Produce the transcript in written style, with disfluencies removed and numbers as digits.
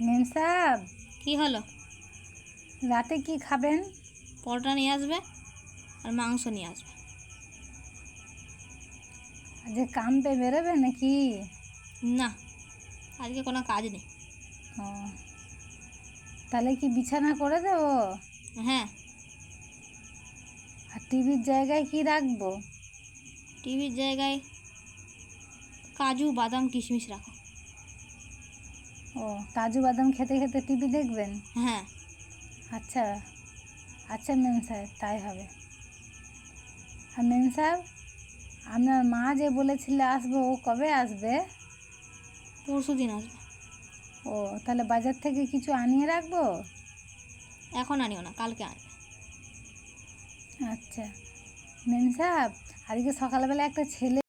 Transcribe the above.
মেম সাহেব, কি হলো? রাতে কি খাবেন? পরোটা নিয়ে আসবে আর মাংস নিয়ে আসবে। আজকে কামপে বেরোবে নাকি? না, আজকে কোনো কাজ নেই। ও, তাহলে কি বিছানা করে দেবো? হ্যাঁ। আর টিভির জায়গায় কি রাখবো? টিভির জায়গায় কাজু বাদাম কিশমিশ রাখো। ও, কাজু বাদাম খেতে খেতে টিভি দেখবেন? হ্যাঁ। আচ্ছা আচ্ছা মেম সাহেব, তাই হবে। আর মেম সাহেব, আপনার মা যে বলেছিলে আসবো, ও কবে আসবে? পরশু দিন আসবে। ও, তাহলে বাজার থেকে কিছু আনিয়ে রাখবো? এখন আনিও না, কালকে আনবে। আচ্ছা মেম সাহেব, আজকে সকালবেলা একটা ছেলে